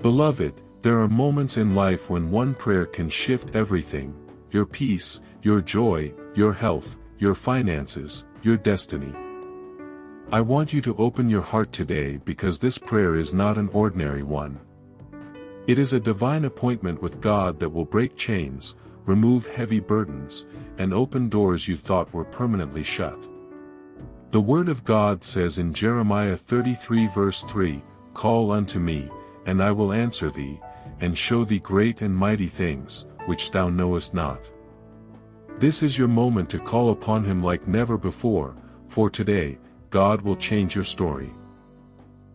Beloved, there are moments in life when one prayer can shift everything: your peace, your joy, your health, your finances, your destiny. I want you to open your heart today, because this prayer is not an ordinary one. It is a divine appointment with God that will break chains, remove heavy burdens, and open doors you thought were permanently shut. The Word of God says in Jeremiah 33 verse 3, "Call unto me, and I will answer thee, and show thee great and mighty things, which thou knowest not." This is your moment to call upon Him like never before, for today, God will change your story.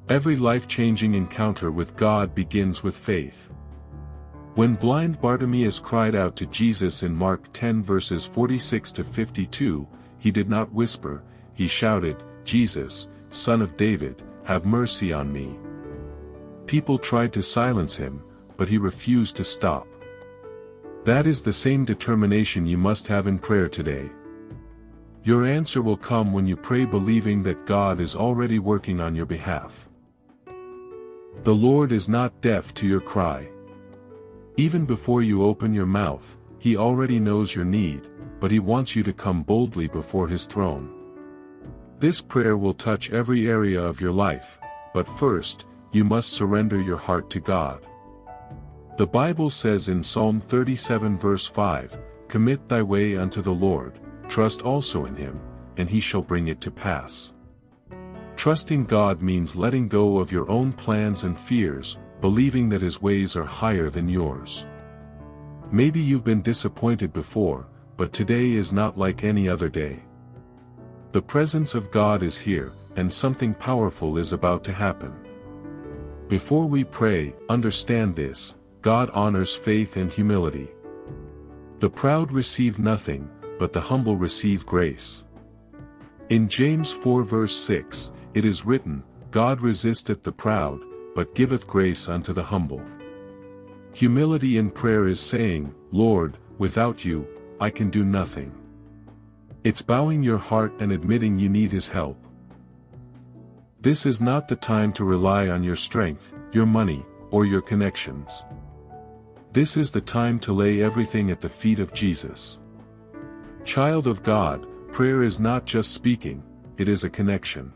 Every life-changing encounter with God begins with faith. When blind Bartimaeus cried out to Jesus in Mark 10 verses 46 to 52, he did not whisper, he shouted, "Jesus, Son of David, have mercy on me." People tried to silence him, but he refused to stop. That is the same determination you must have in prayer today. Your answer will come when you pray believing that God is already working on your behalf. The Lord is not deaf to your cry. Even before you open your mouth, He already knows your need, but He wants you to come boldly before His throne. This prayer will touch every area of your life, but first, you must surrender your heart to God. The Bible says in Psalm 37 verse 5, "Commit thy way unto the Lord, trust also in Him, and He shall bring it to pass." Trusting God means letting go of your own plans and fears, believing that His ways are higher than yours. Maybe you've been disappointed before, but today is not like any other day. The presence of God is here, and something powerful is about to happen. Before we pray, understand this: God honors faith and humility. The proud receive nothing, but the humble receive grace. In James 4 verse 6, it is written, "God resisteth the proud, but giveth grace unto the humble." Humility in prayer is saying, "Lord, without you, I can do nothing." It's bowing your heart and admitting you need His help. This is not the time to rely on your strength, your money, or your connections. This is the time to lay everything at the feet of Jesus. Child of God, prayer is not just speaking, it is a connection.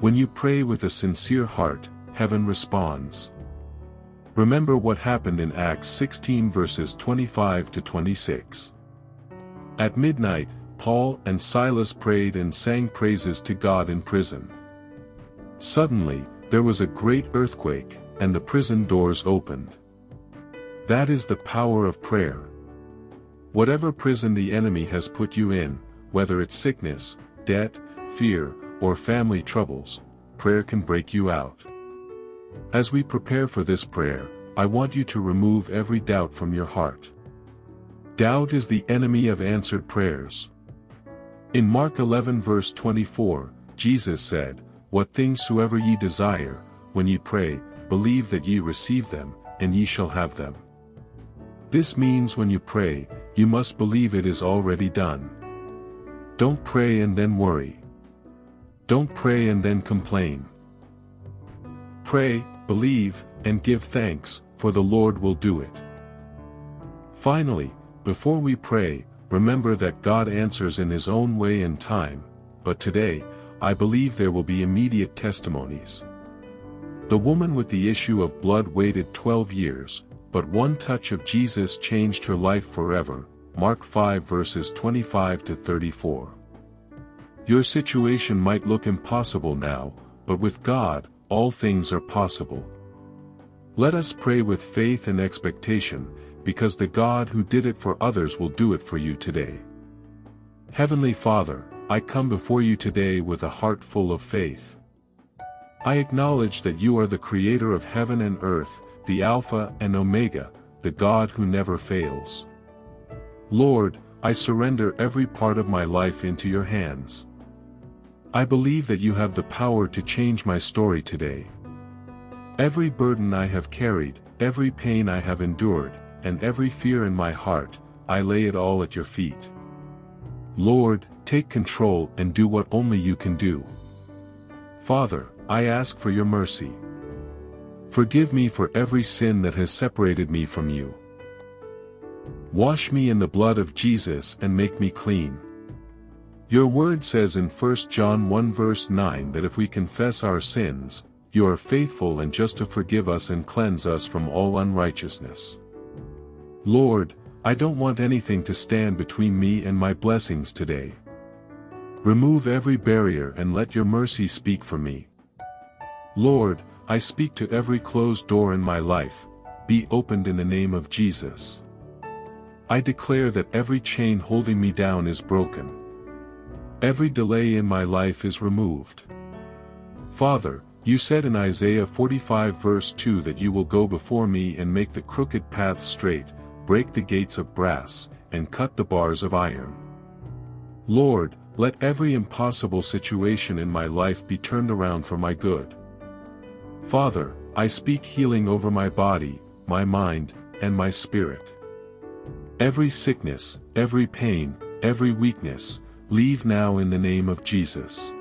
When you pray with a sincere heart, heaven responds. Remember what happened in Acts 16 verses 25 to 26. At midnight, Paul and Silas prayed and sang praises to God in prison. Suddenly, there was a great earthquake, and the prison doors opened. That is the power of prayer. Whatever prison the enemy has put you in, whether it's sickness, debt, fear, or family troubles, prayer can break you out. As we prepare for this prayer, I want you to remove every doubt from your heart. Doubt is the enemy of answered prayers. In Mark 11 verse 24, Jesus said, "What things soever ye desire, when ye pray, believe that ye receive them, and ye shall have them." This means when you pray, you must believe it is already done. Don't pray and then worry. Don't pray and then complain. Pray, believe, and give thanks, for the Lord will do it. Finally, before we pray, remember that God answers in His own way and time, but today, I believe there will be immediate testimonies. The woman with the issue of blood waited 12 years, but one touch of Jesus changed her life forever. Mark 5 verses 25 to 34. Your situation might look impossible now, but with God, all things are possible. Let us pray with faith and expectation, because the God who did it for others will do it for you today. Heavenly Father, I come before you today with a heart full of faith. I acknowledge that you are the Creator of heaven and earth, the Alpha and Omega, the God who never fails. Lord, I surrender every part of my life into your hands. I believe that you have the power to change my story today. Every burden I have carried, every pain I have endured, and every fear in my heart, I lay it all at your feet. Lord, take control and do what only you can do. Father, I ask for your mercy. Forgive me for every sin that has separated me from you. Wash me in the blood of Jesus and make me clean. Your word says in 1 John 1 verse 9 that if we confess our sins, you are faithful and just to forgive us and cleanse us from all unrighteousness. Lord, I don't want anything to stand between me and my blessings today. Remove every barrier and let your mercy speak for me. Lord, I speak to every closed door in my life, be opened in the name of Jesus. I declare that every chain holding me down is broken. Every delay in my life is removed. Father, you said in Isaiah 45 verse 2 that you will go before me and make the crooked paths straight, break the gates of brass, and cut the bars of iron. Lord, let every impossible situation in my life be turned around for my good. Father, I speak healing over my body, my mind, and my spirit. Every sickness, every pain, every weakness, leave now in the name of Jesus.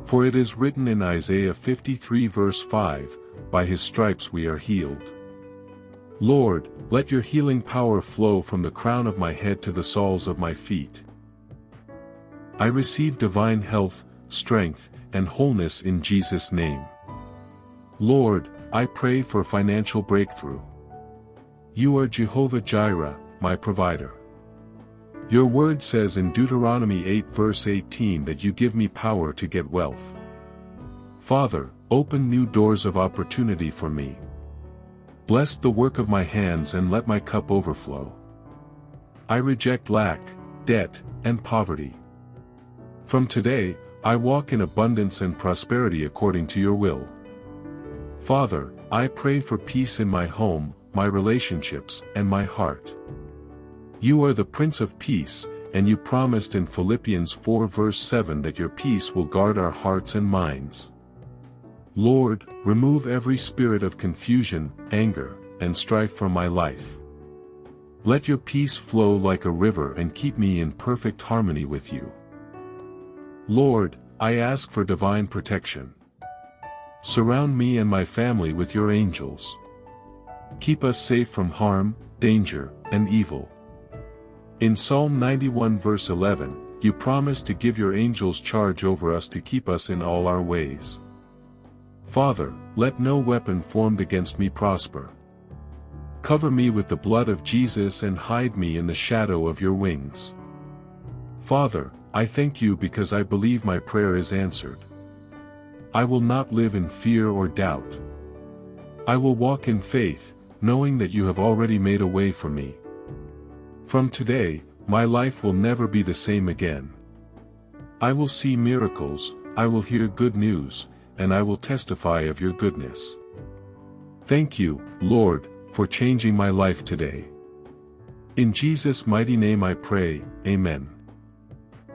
For it is written in Isaiah 53 verse 5, by his stripes we are healed. Lord, let your healing power flow from the crown of my head to the soles of my feet. I receive divine health, strength, and wholeness in Jesus' name. Lord, I pray for financial breakthrough. You are Jehovah Jireh, my provider. Your word says in Deuteronomy 8 verse 18 that you give me power to get wealth. Father, open new doors of opportunity for me. Bless the work of my hands and let my cup overflow. I reject lack, debt, and poverty. From today, I walk in abundance and prosperity according to your will. Father, I pray for peace in my home, my relationships, and my heart. You are the Prince of Peace, and you promised in Philippians 4 verse 7 that your peace will guard our hearts and minds. Lord, remove every spirit of confusion, anger, and strife from my life. Let your peace flow like a river and keep me in perfect harmony with you. Lord, I ask for divine protection. Surround me and my family with your angels. Keep us safe from harm, danger, and evil. In Psalm 91 verse 11, you promise to give your angels charge over us to keep us in all our ways. Father, let no weapon formed against me prosper. Cover me with the blood of Jesus and hide me in the shadow of your wings. Father, I thank you because I believe my prayer is answered. I will not live in fear or doubt. I will walk in faith, knowing that you have already made a way for me. From today, my life will never be the same again. I will see miracles, I will hear good news, and I will testify of your goodness. Thank you, Lord, for changing my life today. In Jesus' mighty name I pray, Amen.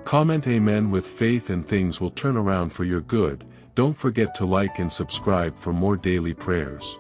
Comment Amen with faith and things will turn around for your good. Don't forget to like and subscribe for more daily prayers.